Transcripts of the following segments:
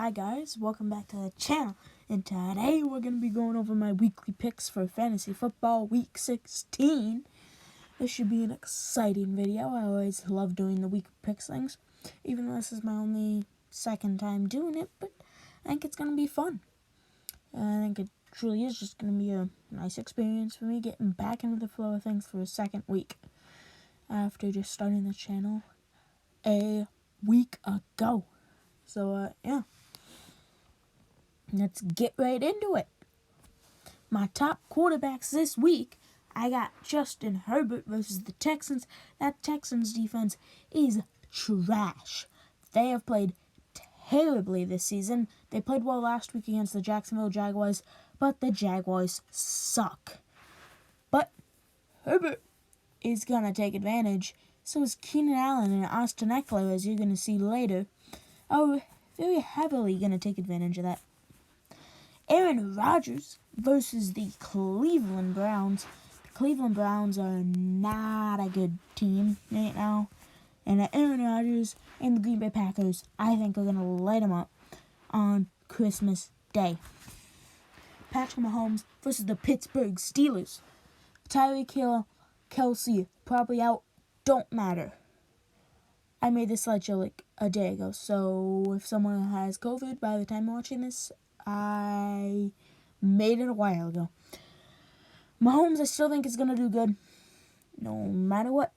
Hi guys, welcome back to the channel, and today we're going to be going over my weekly picks for fantasy football week 16. This should be an exciting video. I always love doing the weekly picks things, even though this is my only second time doing it, but I think it's going to be fun. I think it truly is just going to be a nice experience for me getting back into the flow of things for a second week after just starting the channel a week ago. So, yeah. Let's get right into it. My top quarterbacks this week, I got Justin Herbert versus the Texans. That Texans defense is trash. They have played terribly this season. They played well last week against the Jacksonville Jaguars, but the Jaguars suck. But Herbert is going to take advantage. So is Keenan Allen and Austin Eckler, as you're going to see later, are very heavily going to take advantage of that. Aaron Rodgers versus the Cleveland Browns. The Cleveland Browns are not a good team right now. And Aaron Rodgers and the Green Bay Packers, I think, are going to light them up on Christmas Day. Patrick Mahomes versus the Pittsburgh Steelers. Tyreek Hill, Kelsey, probably out, don't matter. I made this slideshow like a day ago, so if someone has COVID by the time watching this, I made it a while ago. Mahomes, I still think is going to do good, no matter what.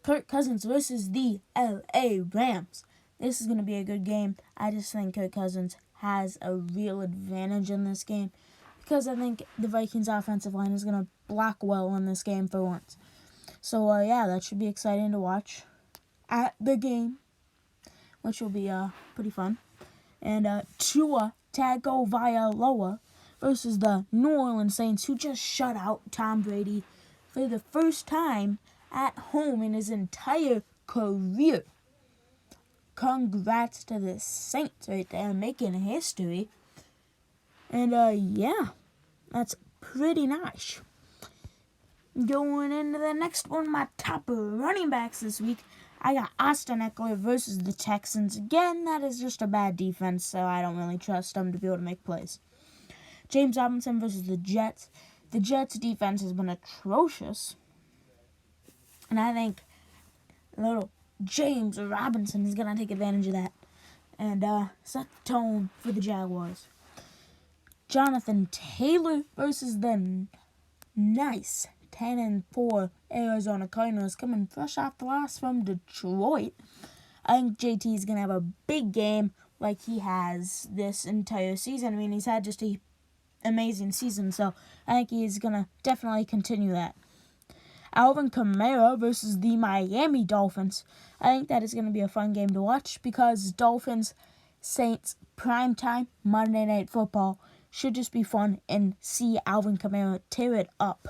Kirk Cousins versus the LA Rams. This is going to be a good game. I just think Kirk Cousins has a real advantage in this game because I think the Vikings offensive line is going to block well in this game for once. So, yeah, that should be exciting to watch at the game, which will be pretty fun. And Tua Tagovailoa versus the New Orleans Saints, who just shut out Tom Brady for the first time at home in his entire career. Congrats to the Saints right there, making history. And, yeah, that's pretty nice. Going into the next one, my top running backs this week, I got Austin Eckler versus the Texans. Again, that is just a bad defense, so I don't really trust them to be able to make plays. James Robinson versus the Jets. The Jets' defense has been atrocious, and I think little James Robinson is going to take advantage of that and set the tone for the Jaguars. Jonathan Taylor versus the nice 10-4 Arizona Cardinals, coming fresh off the loss from Detroit. I think JT is going to have a big game like he has this entire season. I mean, he's had just an amazing season, so I think he's going to definitely continue that. Alvin Kamara versus the Miami Dolphins. I think that is going to be a fun game to watch because Dolphins, Saints, primetime, Monday Night Football should just be fun and see Alvin Kamara tear it up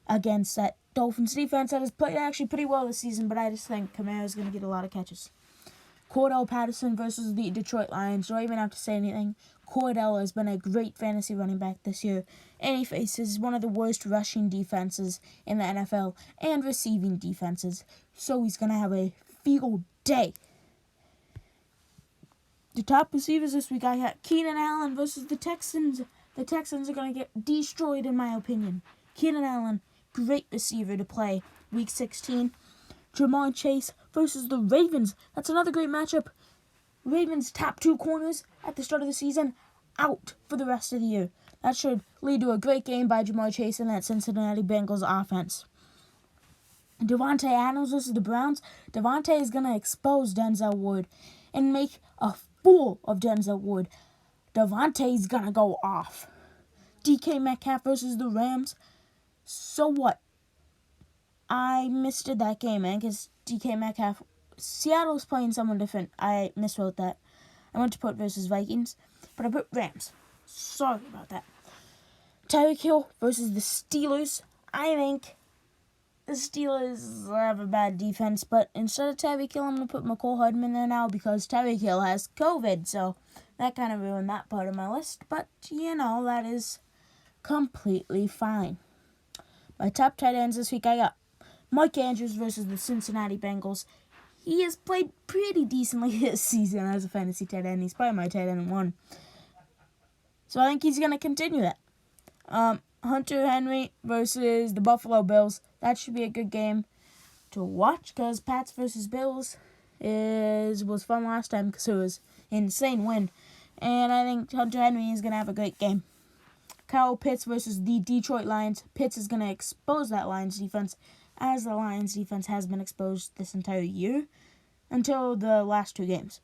against that Dolphins defense that has played actually pretty well this season, but I just think Kamara is going to get a lot of catches. Cordell Patterson versus the Detroit Lions. Don't even have to say anything. Cordell has been a great fantasy running back this year, and he faces one of the worst rushing defenses in the NFL and receiving defenses, so he's going to have a field day. The top receivers this week, I got Keenan Allen versus the Texans. The Texans are going to get destroyed, in my opinion. Keenan Allen, great receiver to play week 16. Jamar Chase versus the Ravens. That's another great matchup. Ravens' top two corners at the start of the season out for the rest of the year. That should lead to a great game by Jamar Chase and that Cincinnati Bengals offense. Davante Adams versus the Browns. Davante is going to expose Denzel Ward and make a fool of Denzel Ward. Davante is going to go off. DK Metcalf versus the Rams. So what? I misdid that game, man, because DK Metcalf, Seattle's playing someone different. I miswrote that. I went to put versus Vikings, but I put Rams. Sorry about that. Tyreek Hill versus the Steelers. I think the Steelers have a bad defense, but instead of Tyreek Hill, I'm going to put McCole Hardman there now because Tyreek Hill has COVID, so that kind of ruined that part of my list, but, that is completely fine. My top tight ends this week, I got Mike Andrews versus the Cincinnati Bengals. he has played pretty decently this season as a fantasy tight end. He's probably my tight end 1. So I think he's going to continue that. Hunter Henry versus the Buffalo Bills. That should be a good game to watch because Pats versus Bills was fun last time because it was an insane win. And I think Hunter Henry is going to have a great game. Kyle Pitts versus the Detroit Lions. Pitts is going to expose that Lions defense as the Lions defense has been exposed this entire year until the last 2 games.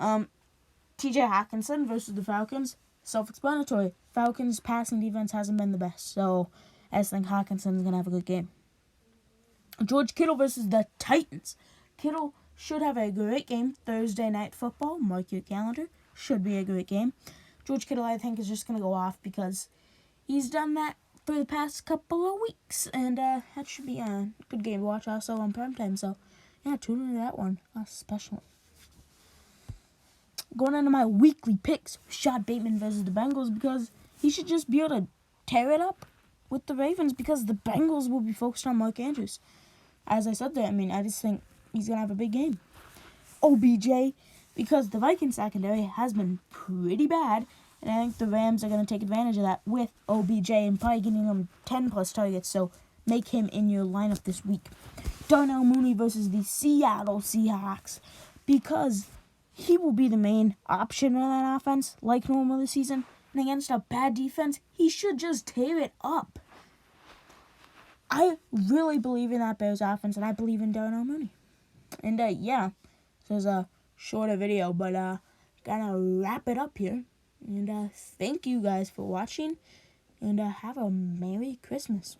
TJ Hawkinson versus the Falcons. Self-explanatory. Falcons' passing defense hasn't been the best, so I just think Hawkinson's going to have a good game. George Kittle versus the Titans. Kittle should have a great game. Thursday Night Football. Mark your calendar. Should be a great game. George Kittle, I think, is just going to go off because he's done that for the past couple of weeks, and that should be a good game to watch also on primetime. So, yeah, tune into that one, especially. Going into my weekly picks, Rashad Bateman versus the Bengals because he should just be able to tear it up with the Ravens because the Bengals will be focused on Mark Andrews. As I said there, I just think he's going to have a big game. OBJ, because the Vikings secondary has been pretty bad, and I think the Rams are going to take advantage of that with OBJ and probably getting him 10-plus targets, so make him in your lineup this week. Darnell Mooney versus the Seattle Seahawks, because he will be the main option in that offense, like normal this season. And against a bad defense, he should just tear it up. I really believe in that Bears offense, and I believe in Darnell Mooney. And, yeah, this is a shorter video, but gotta wrap it up here. And thank you guys for watching, and have a Merry Christmas.